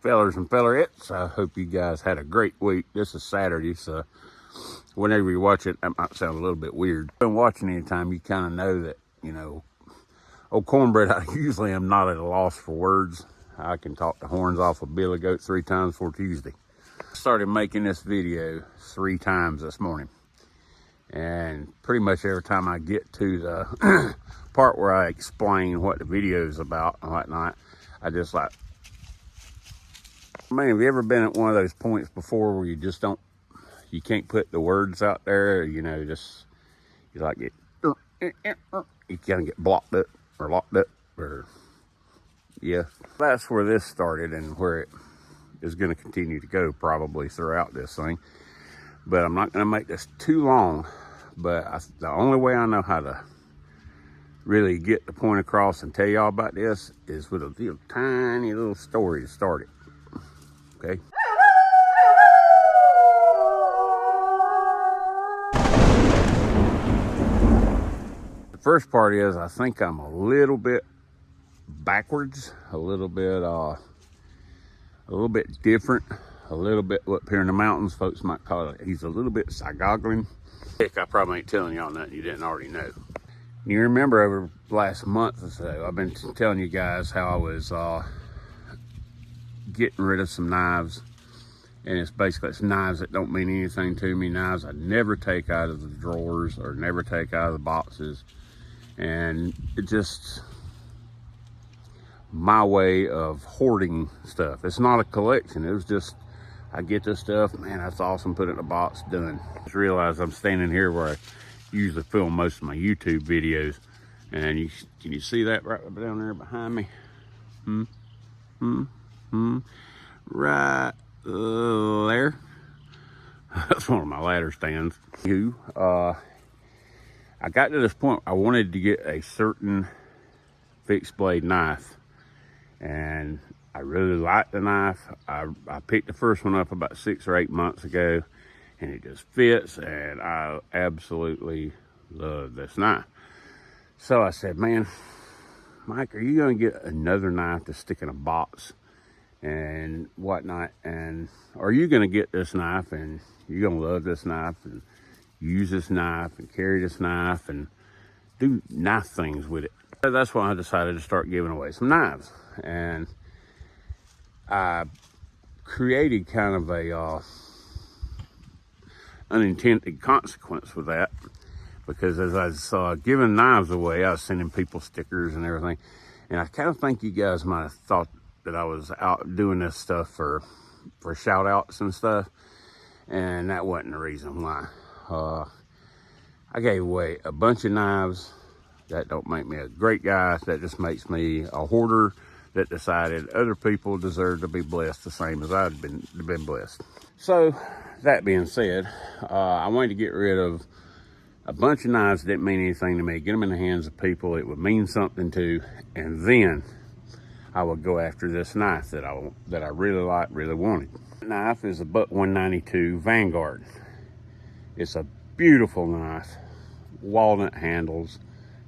Fellers and fellerettes, I hope you guys had a great week. This is Saturday, so whenever you watch it, that might sound a little bit weird. If you've been watching anytime, you kind of know that, you know, old Cornbread, I usually am not at a loss for words. I can talk the horns off a billy goat 3 times before Tuesday. I started making this video 3 times this morning. And pretty much every time I get to the part where I explain what the video is about and whatnot, I just like, man, have you ever been at one of those points before where you just don't, you can't put the words out there, you know, just, you like get, you kind of get blocked up or locked up or, yeah. That's where this started and where it is going to continue to go probably throughout this thing. But I'm not going to make this too long, but the only way I know how to really get the point across and tell y'all about this is with a tiny little story to start it. Okay. The first part is I think I'm a little bit backwards, a little bit different, a little bit up here in the mountains, folks might call it. He's a little bit psychoggling. Heck, I probably ain't telling y'all nothing you didn't already know. You remember over the last month or so, I've been telling you guys how I was getting rid of some knives, and it's knives that don't mean anything to me, knives I never take out of the drawers or never take out of the boxes, and it just my way of hoarding stuff. It's not a collection, it was just I get this stuff, man, that's awesome, put it in a box, done. Just realized I'm standing here where I usually film most of my YouTube videos, and can you see that right down there behind me? Right there. That's one of my ladder stands. I got to this point, I wanted to get a certain fixed blade knife, and I really liked the knife. I picked the first one up about 6 or 8 months ago, and it just fits, and I absolutely love this knife. So I said, man, Mike, are you gonna get another knife to stick in a box and whatnot, and are you gonna get this knife and you're gonna love this knife and use this knife and carry this knife and do knife things with it? So that's why I decided to start giving away some knives, and I created kind of a unintended consequence with that, because as I was giving knives away, I was sending people stickers and everything, and I kind of think you guys might have thought that I was out doing this stuff for shout outs and stuff, and that wasn't the reason why. I gave away a bunch of knives. That don't make me a great guy, that just makes me a hoarder that decided other people deserve to be blessed the same as I'd been blessed. So that being said, I wanted to get rid of a bunch of knives that didn't mean anything to me, get them in the hands of people it would mean something to, and then I would go after this knife that I really liked, really wanted. The knife is a Buck 192 Vanguard. It's a beautiful knife, walnut handles,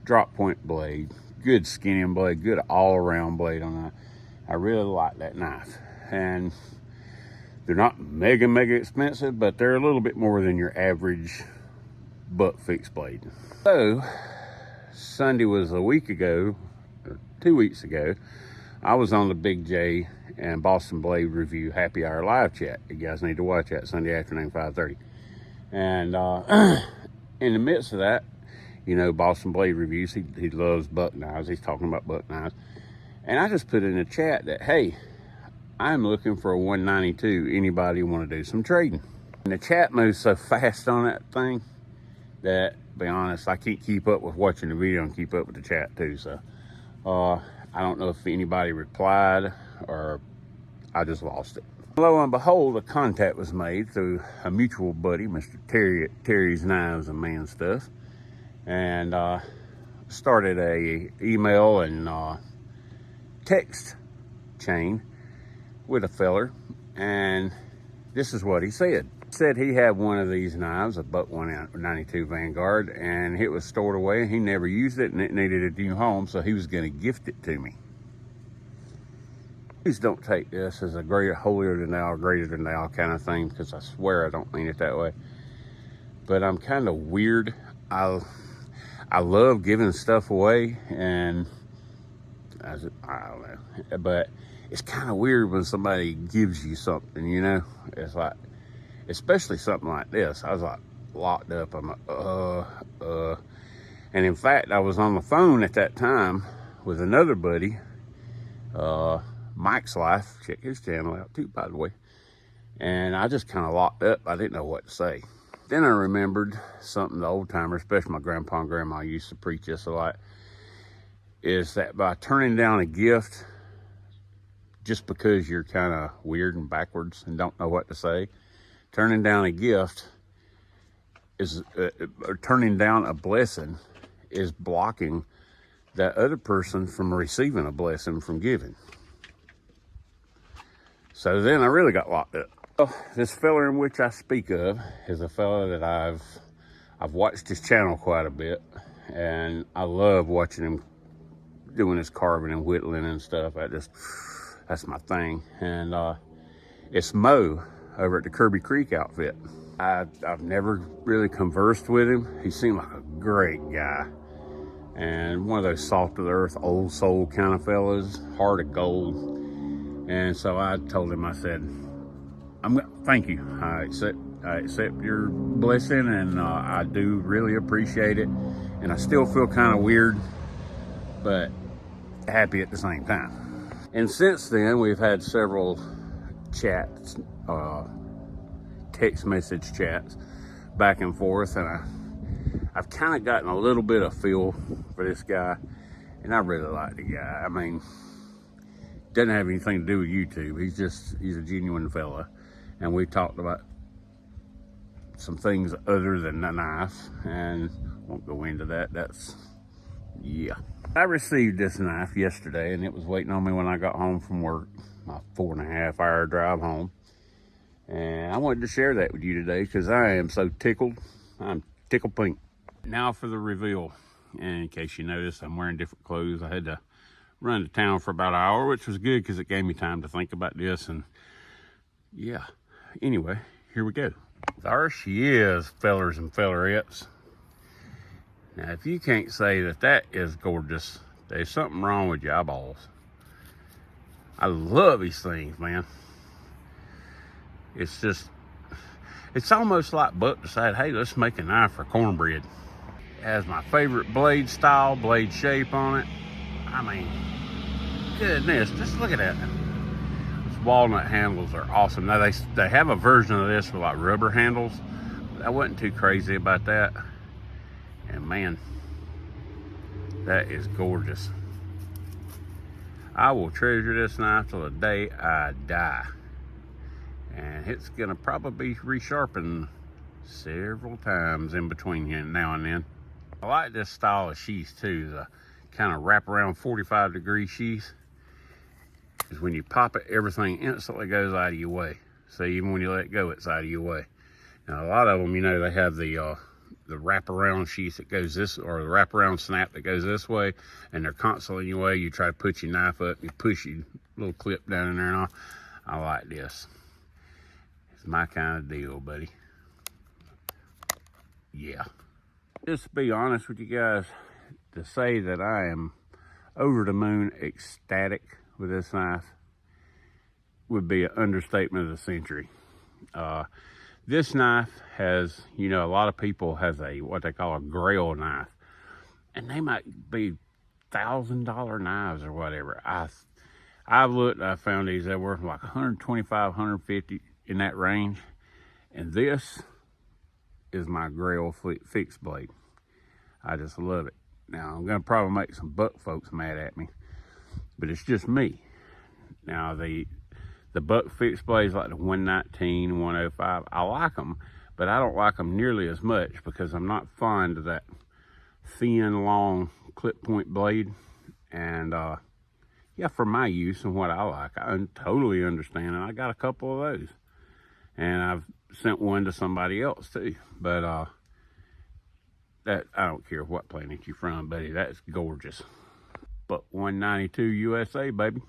drop point blade, good skinning blade, good all-around blade on that. I really like that knife, and they're not mega expensive, but they're a little bit more than your average buck fixed blade. So Sunday was a week ago, or 2 weeks ago, I was on the Big J and Boston Blade Review Happy Hour live chat. You guys need to watch that Sunday afternoon, 5:30. And in the midst of that, you know, Boston Blade Reviews, he loves buck knives. He's talking about buck knives. And I just put in the chat that, hey, I'm looking for a 192. Anybody want to do some trading? And the chat moves so fast on that thing that, to be honest, I can't keep up with watching the video and keep up with the chat too. So I don't know if anybody replied or I just lost it. Lo and behold, a contact was made through a mutual buddy, Mr. Terry's Knives and Man Stuff, and started a email and text chain with a feller, and this is what he said. He said he had one of these knives, a Buck 192 Vanguard, and it was stored away, and he never used it, and it needed a new home, so he was going to gift it to me. Please don't take this as a greater, holier than thou, greater than thou kind of thing, because I swear I don't mean it that way. But I'm kind of weird. I love giving stuff away, and I don't know, but it's kind of weird when somebody gives you something, you know. It's like, especially something like this. I was like locked up. I'm like, and in fact, I was on the phone at that time with another buddy, Mike's Life. Check his channel out too, by the way. And I just kind of locked up. I didn't know what to say. Then I remembered something the old timers, especially my grandpa and grandma, used to preach this a lot, is that by turning down a gift just because you're kind of weird and backwards and don't know what to say, turning down a gift is, or turning down a blessing is blocking that other person from receiving a blessing from giving. So then I really got locked up. Well, this fella in which I speak of is a fella that I've watched his channel quite a bit, and I love watching him doing his carving and whittling and stuff. That's my thing. And it's Mo over at the Kirby Creek outfit. I've never really conversed with him. He seemed like a great guy, and one of those salt of the earth, old soul kind of fellas, heart of gold. And so I told him, I said, thank you. I accept your blessing, and I do really appreciate it. And I still feel kind of weird, but happy at the same time. And since then, we've had several chats, text message chats back and forth, and I've kind of gotten a little bit of feel for this guy, and I really like the guy. I mean, doesn't have anything to do with YouTube. He's a genuine fella. And we talked about some things other than the knife, and won't go into that. Yeah. I received this knife yesterday, and it was waiting on me when I got home from work, my 4.5 hour drive home. And I wanted to share that with you today because I am so tickled. I'm tickled pink. Now for the reveal. And in case you noticed, I'm wearing different clothes. I had to run to town for about an hour, which was good because it gave me time to think about this. And yeah. Anyway, here we go. There she is, fellers and fellerettes. Now, if you can't say that is gorgeous, there's something wrong with your eyeballs. I love these things, man. It's almost like Buck decided, hey, let's make a knife for cornbread. It has my favorite blade style, blade shape on it. I mean, goodness, just look at that. Walnut handles are awesome. Now they have a version of this with like rubber handles. I wasn't too crazy about that. And man, that is gorgeous. I will treasure this knife till the day I die. And it's gonna probably be resharpened several times in between here now and then. I like this style of sheath too, the kind of wrap around 45-degree sheath. Is when you pop it, everything instantly goes out of your way. So even when you let go, it's out of your way. Now a lot of them, you know, they have the wraparound sheath that goes this, or the wraparound snap that goes this way, and they're constantly in your way. You try to put your knife up, you push your little clip down in there and all. I like this. It's my kind of deal, buddy. Yeah. Just to be honest with you guys, to say that I am over the moon ecstatic with this knife would be an understatement of the century. This knife has, you know, a lot of people has what they call a grail knife, and they might be $1,000 knives or whatever. I've looked, I found these that were like 125, 150 in that range, and this is my grail fixed blade. I just love it. Now I'm gonna probably make some Buck folks mad at me, but it's just me. Now the Buck fixed blades like the 119, 105, I like them, but I don't like them nearly as much because I'm not fond of that thin, long clip point blade. And yeah, for my use and what I like, I totally understand. And I got a couple of those, and I've sent one to somebody else too. But that, I don't care what planet you're from, buddy, that's gorgeous. But 192 USA, baby.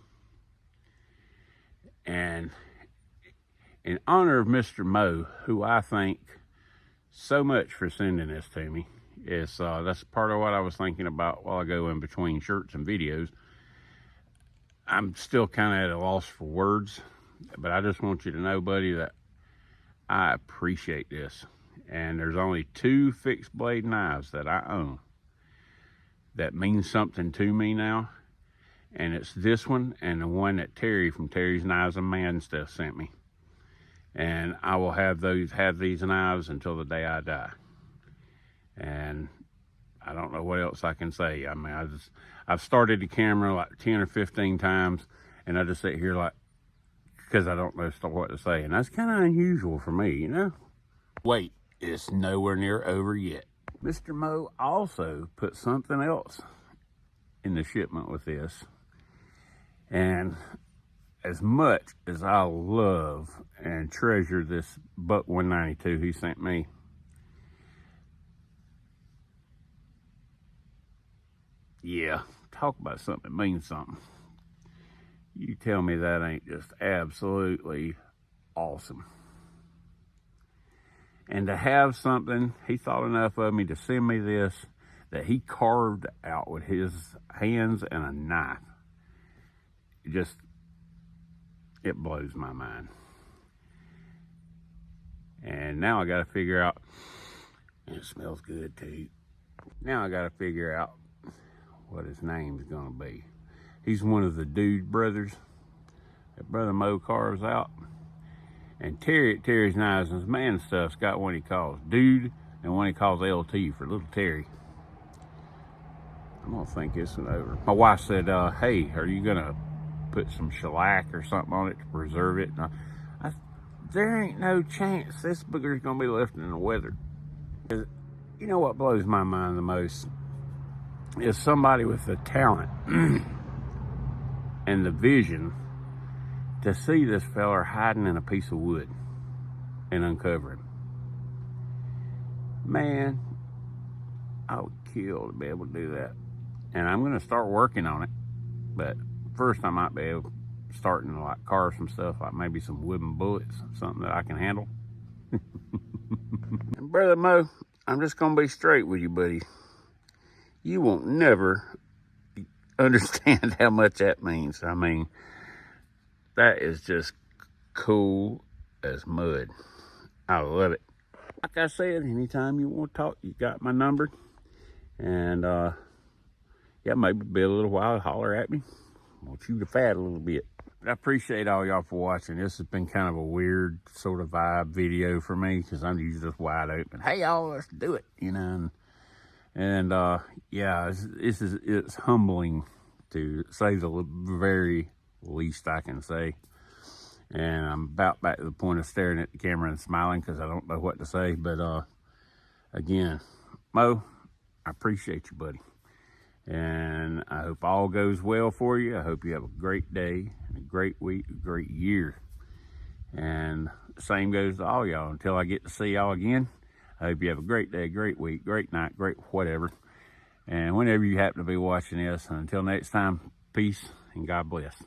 And in honor of Mr. Mo, who I thank so much for sending this to me, that's part of what I was thinking about while I go in between shirts and videos. I'm still kind of at a loss for words, but I just want you to know, buddy, that I appreciate this. And there's only 2 fixed blade knives that I own that means something to me now. And it's this one and the one that Terry from Terry's Knives and Man Stuff sent me. And I will have these knives until the day I die. And I don't know what else I can say. I mean, I've started the camera like 10 or 15 times, and I just sit here like, because I don't know what to say. And that's kind of unusual for me, you know? Wait, it's nowhere near over yet. Mr. Mo also put something else in the shipment with this. And as much as I love and treasure this Buck 192 he sent me, yeah, talk about something that means something. You tell me that ain't just absolutely awesome. And to have something, he thought enough of me to send me this, that he carved out with his hands and a knife. It blows my mind. And now I got to figure out, and it smells good too. Now I got to figure out what his name's gonna be. He's one of the Dude brothers that Brother Mo carves out. And Terry's Knives and Man Stuff's got one he calls Dude and one he calls LT for Little Terry. I'm gonna think this one over. My wife said, hey, are you gonna put some shellac or something on it to preserve it? And there ain't no chance this booger's gonna be left in the weather. You know what blows my mind the most is somebody with the talent and the vision to see this feller hiding in a piece of wood and uncover him. Man, I would kill to be able to do that. And I'm gonna start working on it, but first I might be able starting to like carve some stuff, like maybe some wooden bullets, something that I can handle. And Brother Mo, I'm just gonna be straight with you, buddy. You won't never understand how much that means. I mean, that is just cool as mud. I love it. Like I said, anytime you want to talk, you got my number. And yeah, maybe be a little while, holler at me. I'll chew the fat a little bit. But I appreciate all y'all for watching. This has been kind of a weird sort of vibe video for me, because I'm usually just wide open. Hey y'all, let's do it, you know. And yeah, it's humbling, to say the very least I can say. And I'm about back to the point of staring at the camera and smiling because I don't know what to say. But again, Mo, I appreciate you, buddy. And I hope all goes well for you. I hope you have a great day, a great week, a great year. And the same goes to all y'all. Until I get to see y'all again, I hope you have a great day, great week, great night, great whatever. And whenever you happen to be watching this, until next time, peace and God bless.